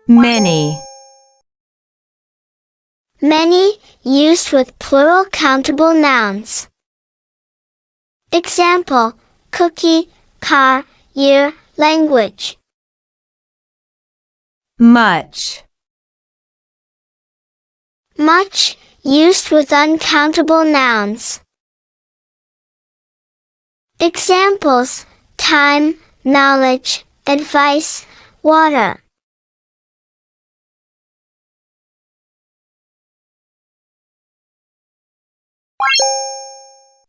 Many. Many, used with plural countable nouns. Example, cookie, car, year, language. Much. Much, used with uncountable nouns. Examples, time, knowledge, advice, water.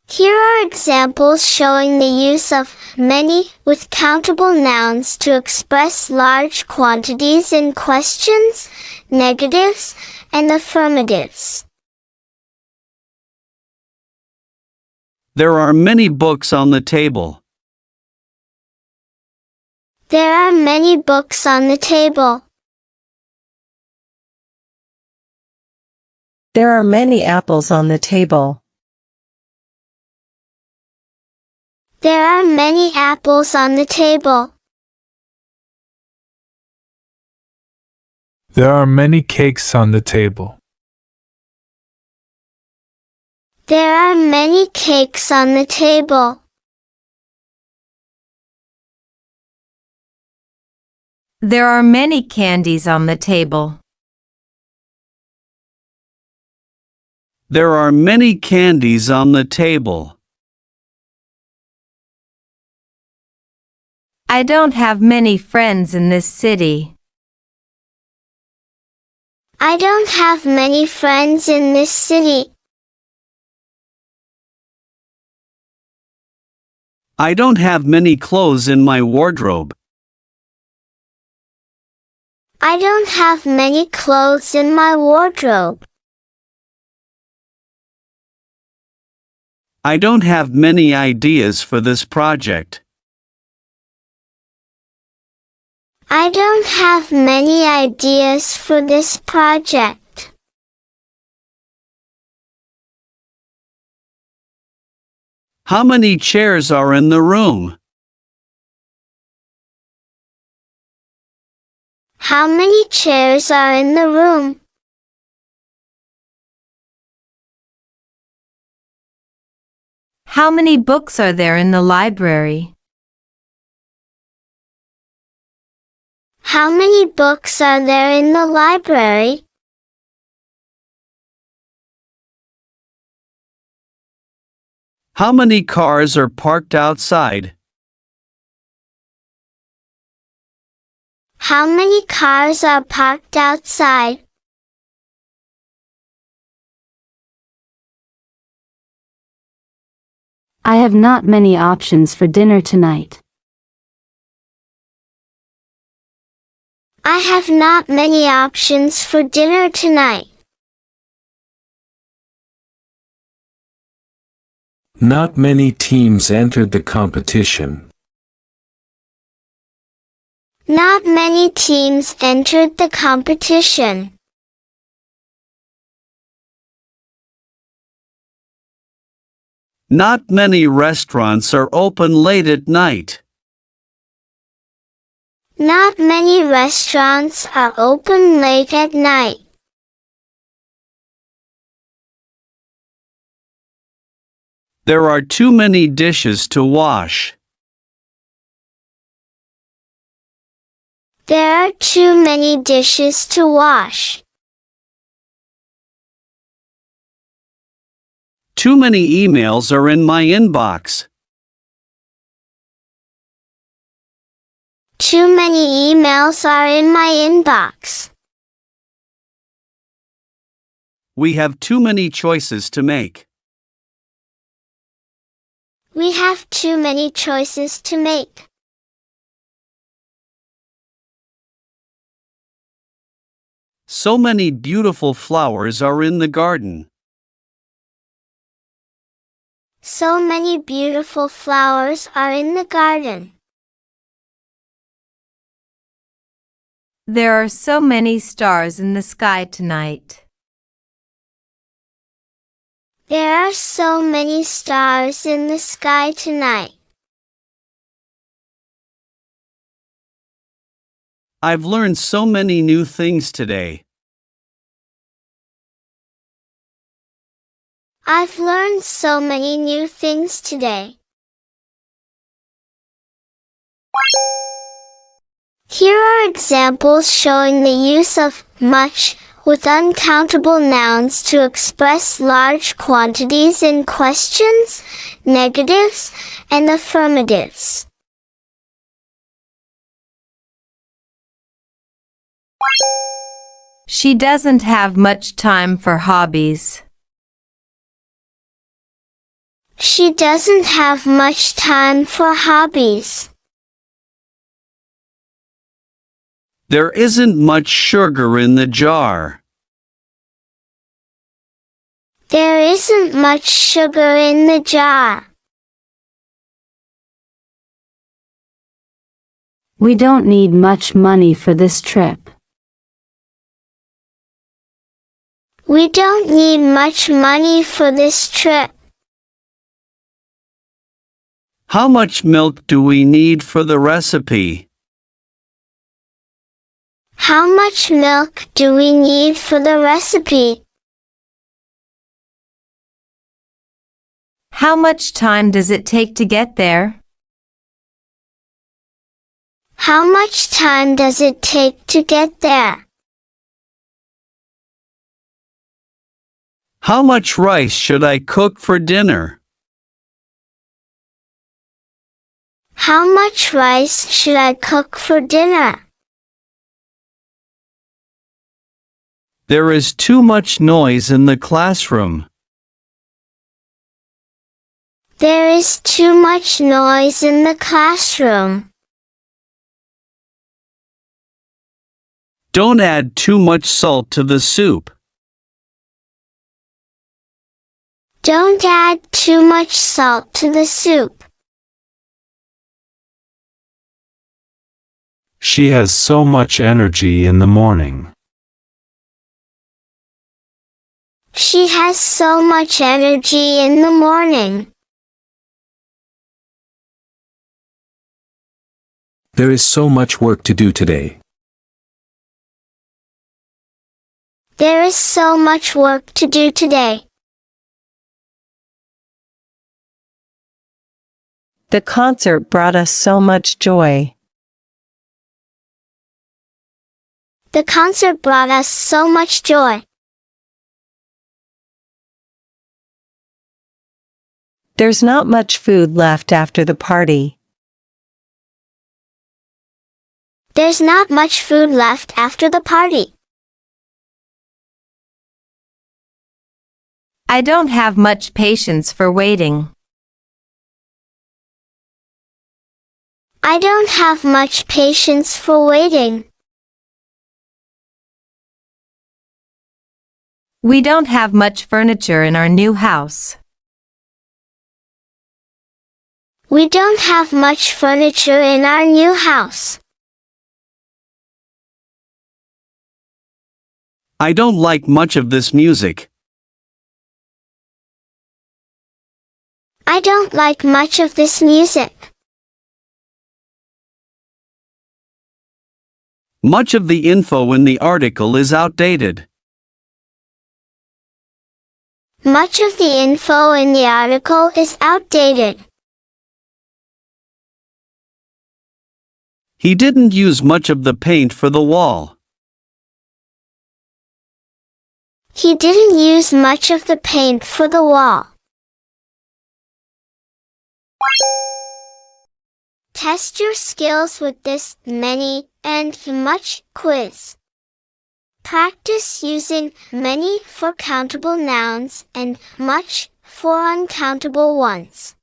Here are examples showing the use of many with countable nouns to express large quantities in questions, negatives, and affirmatives. There are many books on the table. There are many books on the table. There are many apples on the table. There are many apples on the table. There are many cakes on the table. There are many cakes on the table. There are many candies on the table. There are many candies on the table. I don't have many friends in this city. I don't have many friends in this city. I don't have many clothes in my wardrobe. I don't have many clothes in my wardrobe. I don't have many ideas for this project. I don't have many ideas for this project. How many chairs are in the room? How many chairs are in the room? How many books are there in the library? How many books are there in the library? How many cars are parked outside? How many cars are parked outside? I have not many options for dinner tonight. I have not many options for dinner tonight. Not many teams entered the competition. Not many teams entered the competition. Not many restaurants are open late at night. Not many restaurants are open late at night. There are too many dishes to wash. There are too many dishes to wash. Too many emails are in my inbox. Too many emails are in my inbox. We have too many choices to make. We have too many choices to make. So many beautiful flowers are in the garden. So many beautiful flowers are in the garden. There are so many stars in the sky tonight. There are so many stars in the sky tonight. I've learned so many new things today. I've learned so many new things today. Here are examples showing the use of much with uncountable nouns to express large quantities in questions, negatives, and affirmatives. She doesn't have much time for hobbies. She doesn't have much time for hobbies. There isn't much sugar in the jar. There isn't much sugar in the jar. We don't need much money for this trip. We don't need much money for this trip. How much milk do we need for the recipe? How much milk do we need for the recipe? How much time does it take to get there? How much time does it take to get there? How much rice should I cook for dinner? How much rice should I cook for dinner? There is too much noise in the classroom. There is too much noise in the classroom. Don't add too much salt to the soup. Don't add too much salt to the soup. She has so much energy in the morning. She has so much energy in the morning. There is so much work to do today. There is so much work to do today. The concert brought us so much joy. The concert brought us so much joy. There's not much food left after the party. There's not much food left after the party. I don't have much patience for waiting. I don't have much patience for waiting. We don't have much furniture in our new house. We don't have much furniture in our new house. I don't like much of this music. I don't like much of this music. Much of the info in the article is outdated. Much of the info in the article is outdated. He didn't use much of the paint for the wall. He didn't use much of the paint for the wall. Test your skills with this many and much quiz. Practice using many for countable nouns and much for uncountable ones.